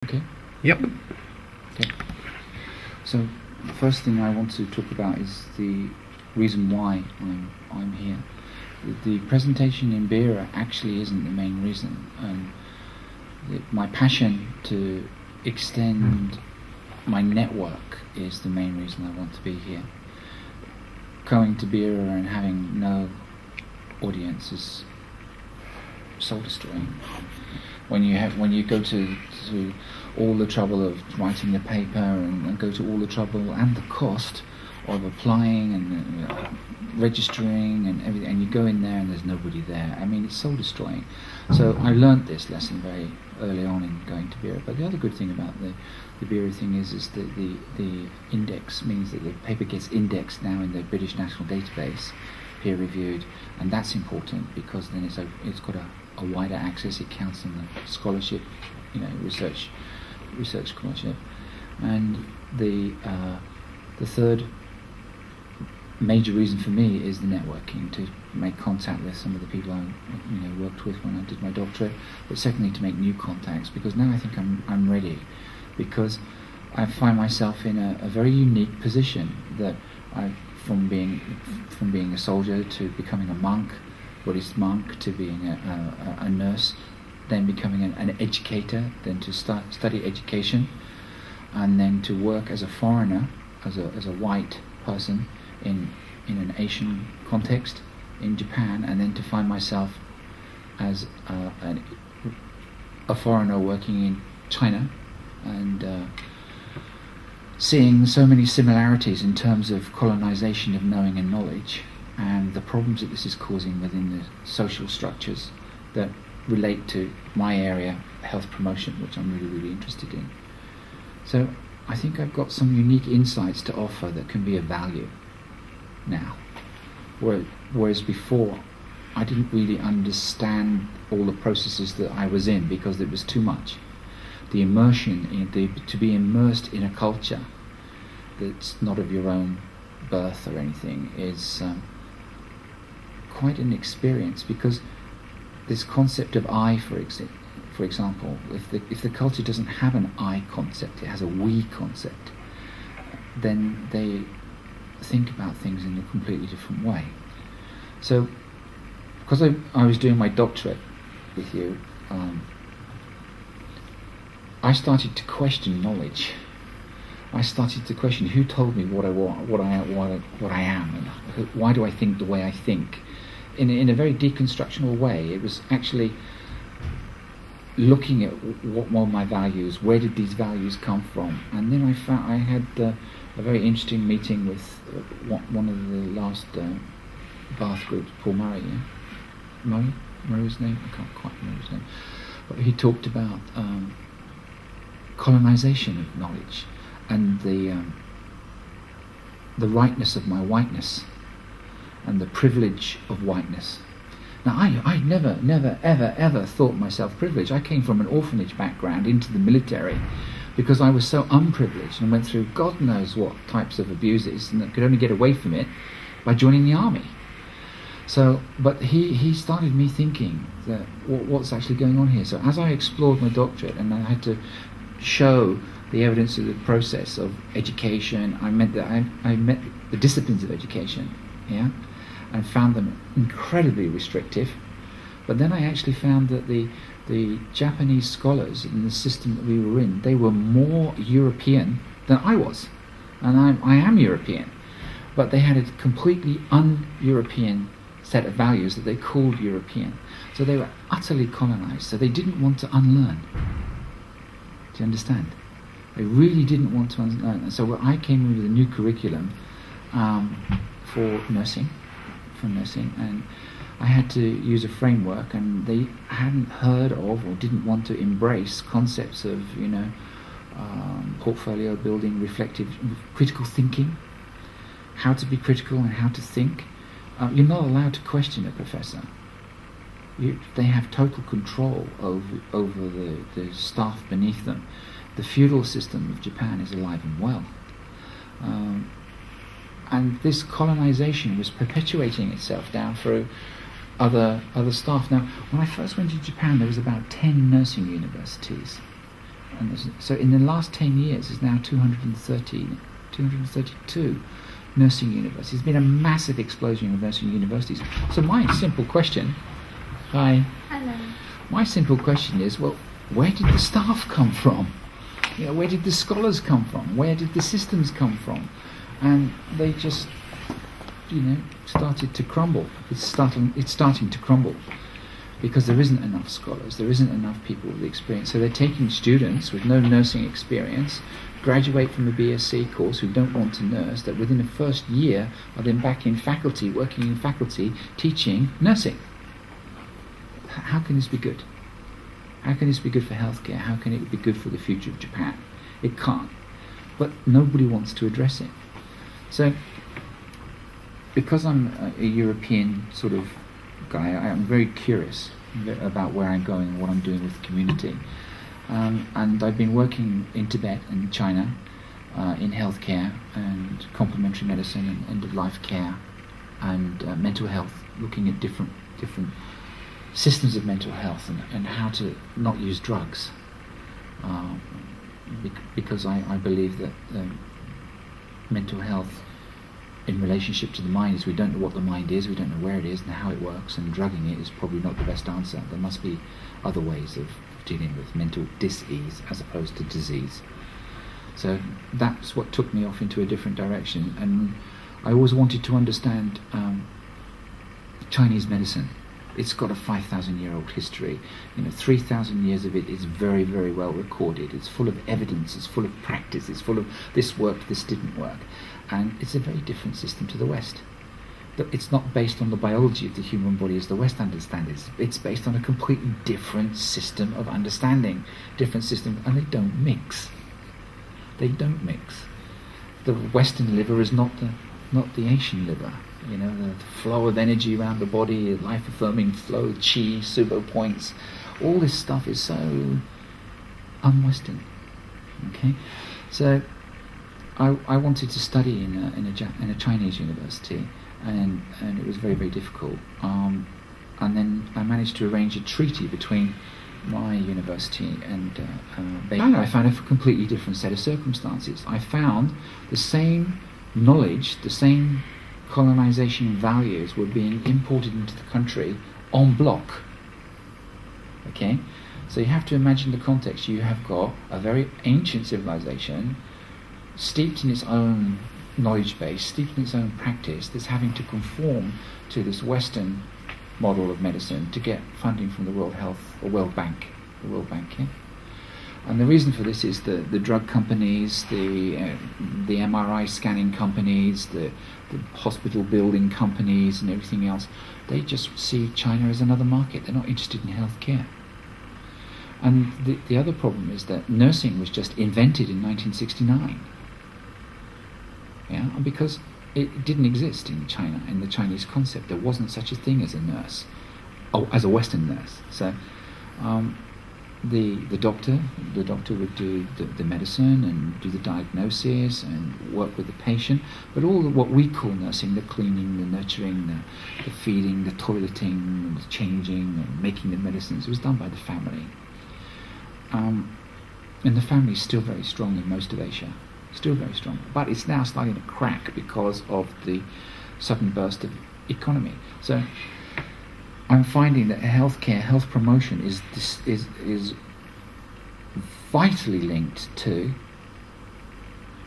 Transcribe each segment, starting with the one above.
Okay. Yep. Okay. So the first thing I want to talk about is the reason why I'm here. The presentation in Beira actually isn't the main reason. My passion to extend my network is the main reason I want to be here. Going to Beira and having no audience is soul destroying. When you go to all the trouble of writing the paper and go to all the trouble and the cost of applying and registering and everything, and you go in there and there's nobody there. I mean, it's soul destroying. So I learned this lesson very early on in going to Beira. But the other good thing about the Beira thing is that the index means that the paper gets indexed now in the British National Database, peer reviewed, and that's important because then it's got a wider access. It counts in the scholarship, research scholarship. And the third major reason for me is the networking, to make contact with some of the people I worked with when I did my doctorate, but secondly to make new contacts, because now I think I'm ready, because I find myself in a very unique position that from being a soldier to becoming a monk, Buddhist monk, to being a nurse, then becoming an educator, then to study education, and then to work as a foreigner, as a white person in an Asian context in Japan, and then to find myself as a foreigner working in China, and seeing so many similarities in terms of colonization of knowing and knowledge, and the problems that this is causing within the social structures that relate to my area, health promotion, which I'm really, really interested in. So I think I've got some unique insights to offer that can be of value now. Whereas before, I didn't really understand all the processes that I was in because it was too much. The immersion, to be immersed in a culture that's not of your own birth or anything is quite an experience, because this concept of I, for example, if the culture doesn't have an I concept, it has a we concept, then they think about things in a completely different way. So, because I was doing my doctorate with you, I started to question knowledge. I started to question who told me what I am, and why do I think the way I think. In a very deconstructional way, it was actually looking at what were my values, where did these values come from, and then I found I had a very interesting meeting with one of the last Bath groups, Paul Murray. Yeah? Murray's name? I can't quite remember his name. But he talked about colonization of knowledge and the rightness of my whiteness and the privilege of whiteness. Now, I never, ever thought myself privileged. I came from an orphanage background into the military because I was so unprivileged and went through God knows what types of abuses, and could only get away from it by joining the army. So, but he started me thinking that what's actually going on here. So as I explored my doctorate and I had to show the evidence of the process of education, I met the disciplines of education, yeah, and found them incredibly restrictive. But then I actually found that the Japanese scholars in the system that we were in, they were more European than I was, and I am European, but they had a completely un-European set of values that they called European. So they were utterly colonized, so they didn't want to unlearn. Do you understand? They really didn't want to unlearn. And so I came in with a new curriculum for nursing, and I had to use a framework, and they hadn't heard of or didn't want to embrace concepts of, portfolio building, reflective, critical thinking, how to be critical and how to think. You're not allowed to question a professor. They have total control over the staff beneath them. The feudal system of Japan is alive and well. And this colonization was perpetuating itself down through other staff. Now, when I first went to Japan, there was about 10 nursing universities So in the last 10 years, there's now 232 nursing universities. There's been a massive explosion of nursing universities. So my simple question, hi. Hello. My simple question is, well, where did the staff come from? Where did the scholars come from? Where did the systems come from? And they just, started to crumble. It's starting to crumble because there isn't enough scholars, there isn't enough people with experience. So they're taking students with no nursing experience, graduate from a BSc course who don't want to nurse, that within the first year are then back in faculty, working in faculty, teaching nursing. How can this be good? How can this be good for healthcare? How can it be good for the future of Japan? It can't. But nobody wants to address it. So, because I'm a European sort of guy, I am very curious about where I'm going and what I'm doing with the community. And I've been working in Tibet and China in healthcare and complementary medicine and end-of-life care and mental health, looking at different systems of mental health and how to not use drugs. Because I believe that mental health in relationship to the mind is, we don't know what the mind is, we don't know where it is and how it works, and drugging it is probably not the best answer. There must be other ways of dealing with mental dis-ease as opposed to disease. So that's what took me off into a different direction, and I always wanted to understand Chinese medicine. It's got a 5,000-year-old history. 3,000 years of it is very, very well recorded. It's full of evidence, it's full of practice, it's full of this worked, this didn't work. And it's a very different system to the West. It's not based on the biology of the human body as the West understands it. It's based on a completely different system of understanding, different system, and they don't mix. They don't mix. The Western liver is not the Asian liver. The flow of energy around the body, life-affirming flow, chi, subo points, all this stuff is so un-Western. Okay, so I wanted to study in a Chinese university, and it was very, very difficult. And then I managed to arrange a treaty between my university and Beijing. I found a completely different set of circumstances. I found the same knowledge, the same colonization values were being imported into the country en bloc. Okay, so you have to imagine the context. You have got a very ancient civilization, steeped in its own knowledge base, steeped in its own practice, that's having to conform to this Western model of medicine to get funding from the World Bank. Yeah? And the reason for this is the drug companies, the MRI scanning companies, the hospital building companies and everything else. They just see China as another market. They're not interested in healthcare. And the other problem is that nursing was just invented in 1969. Yeah, because it didn't exist in China, in the Chinese concept. There wasn't such a thing as a nurse, as a Western nurse. So the doctor would do the medicine and do the diagnosis and work with the patient, but all what we call nursing, the cleaning, the nurturing, the feeding, the toileting, the changing, and making the medicines, was done by the family. And the family is still very strong in most of Asia, still very strong, but it's now starting to crack because of the sudden burst of economy. So I'm finding that health promotion is vitally linked to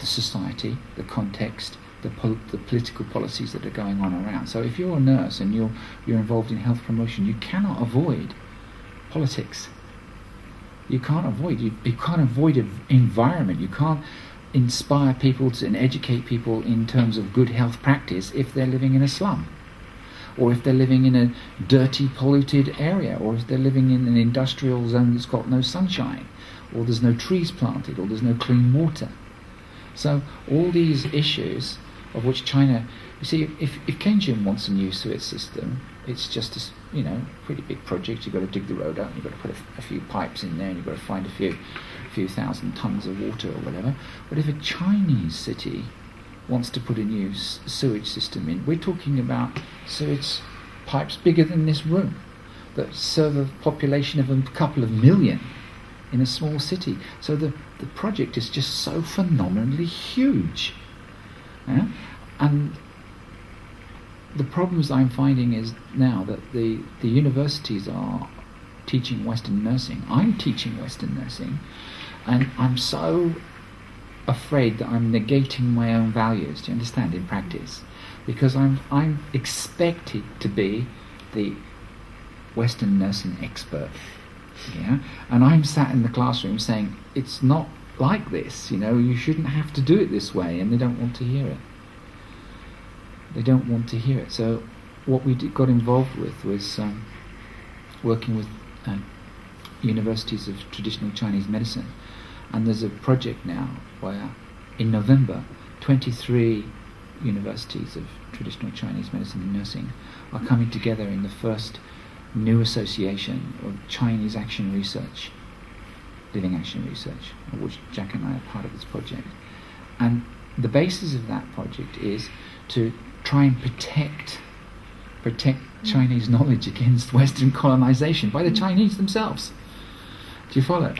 the society, the context, the political policies that are going on around. So if you're a nurse and you're involved in health promotion, you cannot avoid politics. You can't avoid an environment. You can't inspire people and educate people in terms of good health practice if they're living in a slum, or if they're living in a dirty, polluted area, or if they're living in an industrial zone that's got no sunshine, or there's no trees planted, or there's no clean water. So all these issues of which China, you see, if Kenjin wants a new sewage system, it's just a pretty big project. You've got to dig the road out, you've got to put a few pipes in there, and you've got to find a few thousand tons of water or whatever. But if a Chinese city wants to put a new sewage system in, we're talking about sewage pipes bigger than this room that serve a population of a couple of million. in a small city. So the project is just so phenomenally huge. Yeah? And the problems I'm finding is now that the universities are teaching Western nursing. I'm teaching Western nursing, and I'm so afraid that I'm negating my own values, do you understand, in practice? Because I'm expected to be the Western nursing expert. Yeah? And I'm sat in the classroom saying, it's not like this, you shouldn't have to do it this way, and they don't want to hear it. They don't want to hear it. So what we got involved with was working with universities of traditional Chinese medicine, and there's a project now where in November 23 universities of traditional Chinese medicine and nursing are coming together in the first new association of Chinese action research, living action research, of which Jack and I are part of this project. And the basis of that project is to try and protect Chinese knowledge against Western colonization by the Chinese themselves. Do you follow?